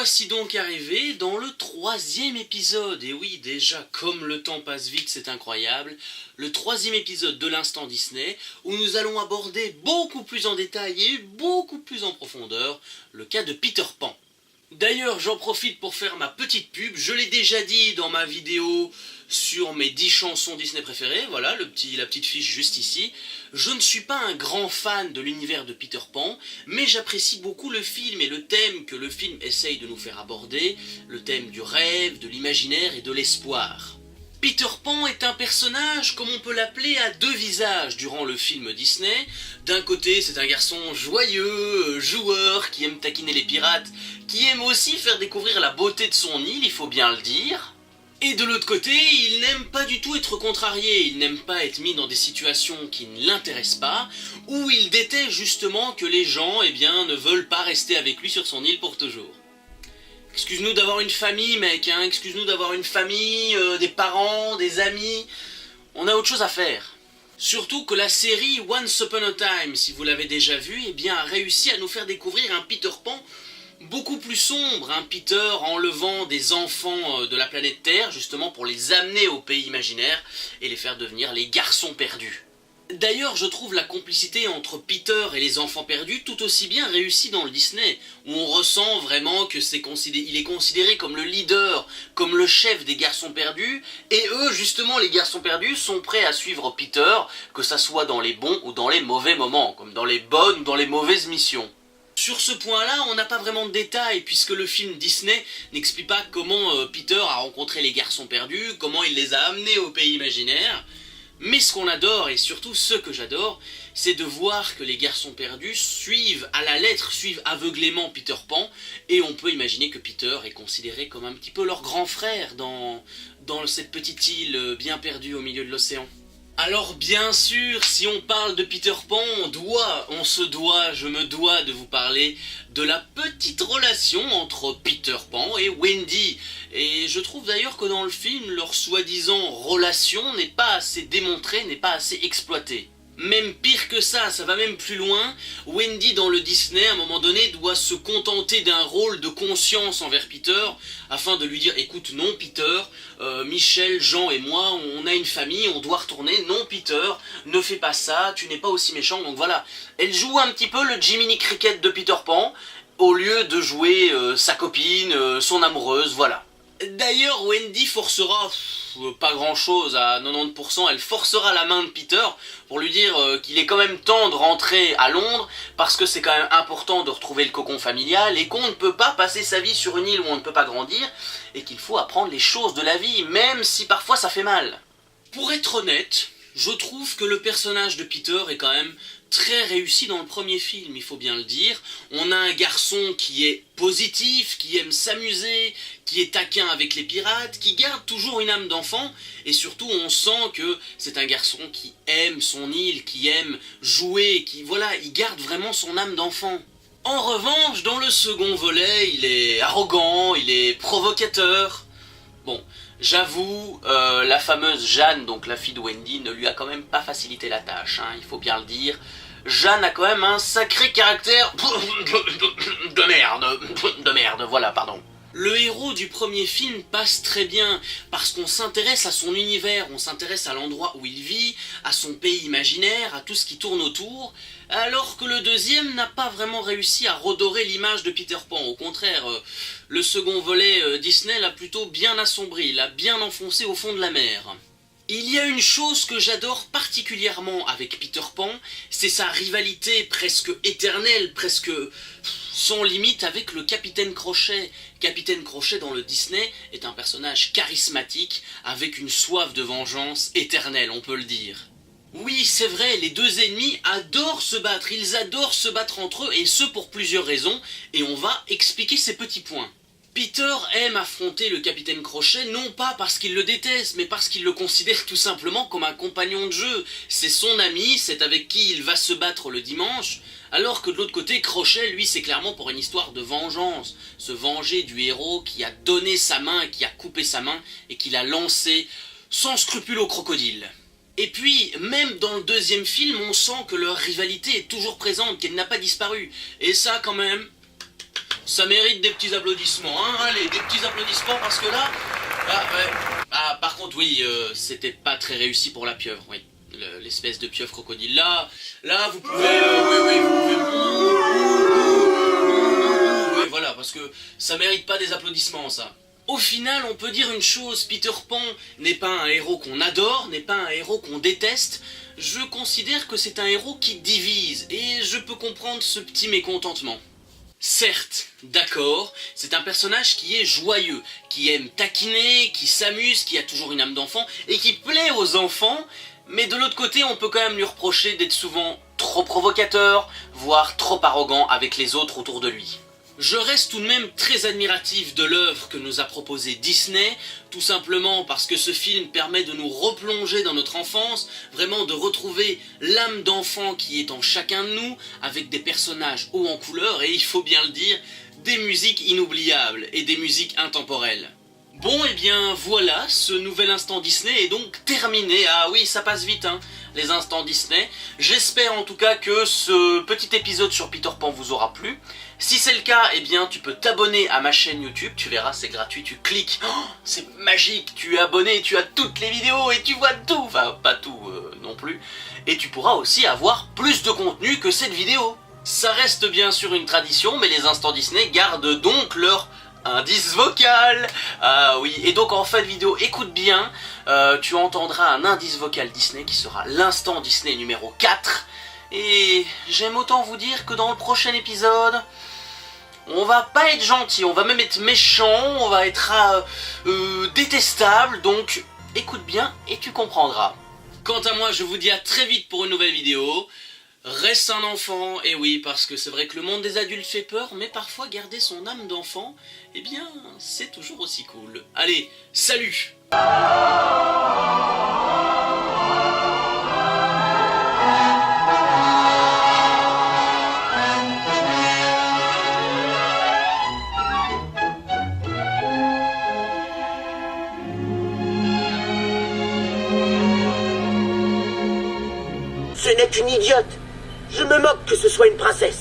voici donc arrivés dans le 3e épisode, et oui déjà comme le temps passe vite c'est incroyable, le 3e épisode de l'Instant Disney, où nous allons aborder beaucoup plus en détail et beaucoup plus en profondeur le cas de Peter Pan. D'ailleurs j'en profite pour faire ma petite pub, je l'ai déjà dit dans ma vidéo sur mes 10 chansons Disney préférées, voilà la petite fiche juste ici. Je ne suis pas un grand fan de l'univers de Peter Pan, mais j'apprécie beaucoup le film et le thème que le film essaye de nous faire aborder, le thème du rêve, de l'imaginaire et de l'espoir. Peter Pan est un personnage, comme on peut l'appeler, à deux visages durant le film Disney. D'un côté, c'est un garçon joyeux, joueur, qui aime taquiner les pirates, qui aime aussi faire découvrir la beauté de son île, il faut bien le dire. Et de l'autre côté, il n'aime pas du tout être contrarié, il n'aime pas être mis dans des situations qui ne l'intéressent pas, ou il déteste justement que les gens, ne veulent pas rester avec lui sur son île pour toujours. Excuse-nous d'avoir une famille, mec, hein, excuse-nous d'avoir une famille, des parents, des amis, on a autre chose à faire. Surtout que la série Once Upon a Time, si vous l'avez déjà vue, a réussi à nous faire découvrir un Peter Pan beaucoup plus sombre, un Peter enlevant des enfants de la planète Terre, justement pour les amener au pays imaginaire et les faire devenir les garçons perdus. D'ailleurs, je trouve la complicité entre Peter et les enfants perdus tout aussi bien réussie dans le Disney, où on ressent vraiment que il est considéré comme le leader, comme le chef des garçons perdus, et eux, justement, les garçons perdus, sont prêts à suivre Peter, que ça soit dans les bons ou dans les mauvais moments, comme dans les bonnes ou dans les mauvaises missions. Sur ce point-là, on n'a pas vraiment de détails, puisque le film Disney n'explique pas comment Peter a rencontré les garçons perdus, comment il les a amenés au pays imaginaire. Mais ce qu'on adore, et surtout ce que j'adore, c'est de voir que les garçons perdus suivent à la lettre, suivent aveuglément Peter Pan, et on peut imaginer que Peter est considéré comme un petit peu leur grand frère dans cette petite île bien perdue au milieu de l'océan. Alors bien sûr, si on parle de Peter Pan, je me dois de vous parler de la petite relation entre Peter Pan et Wendy. Et je trouve d'ailleurs que dans le film, leur soi-disant relation n'est pas assez démontrée, n'est pas assez exploitée. Même pire que ça va même plus loin. Wendy dans le Disney, à un moment donné, doit se contenter d'un rôle de conscience envers Peter, afin de lui dire, écoute, non Peter, Michel, Jean et moi, on a une famille, on doit retourner, non Peter, ne fais pas ça, tu n'es pas aussi méchant, donc voilà. Elle joue un petit peu le Jiminy Cricket de Peter Pan, au lieu de jouer sa copine, son amoureuse, voilà. D'ailleurs, Wendy forcera pas grand chose, à 90%, elle forcera la main de Peter pour lui dire qu'il est quand même temps de rentrer à Londres parce que c'est quand même important de retrouver le cocon familial et qu'on ne peut pas passer sa vie sur une île où on ne peut pas grandir et qu'il faut apprendre les choses de la vie, même si parfois ça fait mal. Pour être honnête, je trouve que le personnage de Peter est quand même très réussi dans le premier film, il faut bien le dire. On a un garçon qui est positif, qui aime s'amuser, qui est taquin avec les pirates, qui garde toujours une âme d'enfant, et surtout on sent que c'est un garçon qui aime son île, qui aime jouer, il garde vraiment son âme d'enfant. En revanche, dans le second volet, il est arrogant, il est provocateur. Bon, j'avoue, la fameuse Jeanne, donc la fille de Wendy, ne lui a quand même pas facilité la tâche, hein, il faut bien le dire. Jeanne a quand même un sacré caractère de merde, voilà, pardon. Le héros du premier film passe très bien, parce qu'on s'intéresse à son univers, on s'intéresse à l'endroit où il vit, à son pays imaginaire, à tout ce qui tourne autour, alors que le deuxième n'a pas vraiment réussi à redorer l'image de Peter Pan. Au contraire, le second volet Disney l'a plutôt bien assombri, l'a bien enfoncé au fond de la mer. Il y a une chose que j'adore particulièrement avec Peter Pan, c'est sa rivalité presque éternelle, presque sans limite avec le Capitaine Crochet. Capitaine Crochet dans le Disney est un personnage charismatique avec une soif de vengeance éternelle, on peut le dire. Oui, c'est vrai, les deux ennemis adorent se battre, ils adorent se battre entre eux, et ce pour plusieurs raisons, et on va expliquer ces petits points. Peter aime affronter le Capitaine Crochet, non pas parce qu'il le déteste, mais parce qu'il le considère tout simplement comme un compagnon de jeu. C'est son ami, c'est avec qui il va se battre le dimanche, alors que de l'autre côté, Crochet, lui, c'est clairement pour une histoire de vengeance. Se venger du héros qui a donné sa main, qui a coupé sa main, et qui l'a lancé sans scrupule au crocodile. Et puis, même dans le deuxième film, on sent que leur rivalité est toujours présente, qu'elle n'a pas disparu. Et ça, quand même, ça mérite des petits applaudissements, hein. Allez, des petits applaudissements parce que là... Ah, ouais. Ah, par contre, oui, c'était pas très réussi pour la pieuvre, oui. L'espèce de pieuvre crocodile. Là, vous pouvez... oui, vous pouvez... Oui, voilà, parce que ça mérite pas des applaudissements, ça. Au final, on peut dire une chose, Peter Pan n'est pas un héros qu'on adore, n'est pas un héros qu'on déteste. Je considère que c'est un héros qui divise, et je peux comprendre ce petit mécontentement. Certes, d'accord, c'est un personnage qui est joyeux, qui aime taquiner, qui s'amuse, qui a toujours une âme d'enfant, et qui plaît aux enfants, mais de l'autre côté, on peut quand même lui reprocher d'être souvent trop provocateur, voire trop arrogant avec les autres autour de lui. Je reste tout de même très admiratif de l'œuvre que nous a proposée Disney, tout simplement parce que ce film permet de nous replonger dans notre enfance, vraiment de retrouver l'âme d'enfant qui est en chacun de nous, avec des personnages hauts en couleur et, il faut bien le dire, des musiques inoubliables et des musiques intemporelles. Bon, et bien voilà, ce nouvel instant Disney est donc terminé. Ah oui, ça passe vite, hein, les instants Disney. J'espère en tout cas que ce petit épisode sur Peter Pan vous aura plu. Si c'est le cas, eh bien tu peux t'abonner à ma chaîne YouTube, tu verras, c'est gratuit, tu cliques, oh, c'est magique, tu es abonné, tu as toutes les vidéos et tu vois tout, enfin pas tout non plus. Et tu pourras aussi avoir plus de contenu que cette vidéo. Ça reste bien sûr une tradition, mais les instants Disney gardent donc leur indice vocal. Ah oui, et donc en fin de vidéo, écoute bien, tu entendras un indice vocal Disney qui sera l'instant Disney numéro 4. Et j'aime autant vous dire que dans le prochain épisode, on va pas être gentil, on va même être méchant, on va être détestable, donc écoute bien et tu comprendras. Quant à moi, je vous dis à très vite pour une nouvelle vidéo. Reste un enfant, et oui, parce que c'est vrai que le monde des adultes fait peur, mais parfois garder son âme d'enfant, eh bien, c'est toujours aussi cool. Allez, salut! Ce n'est qu'une idiote. Je me moque que ce soit une princesse.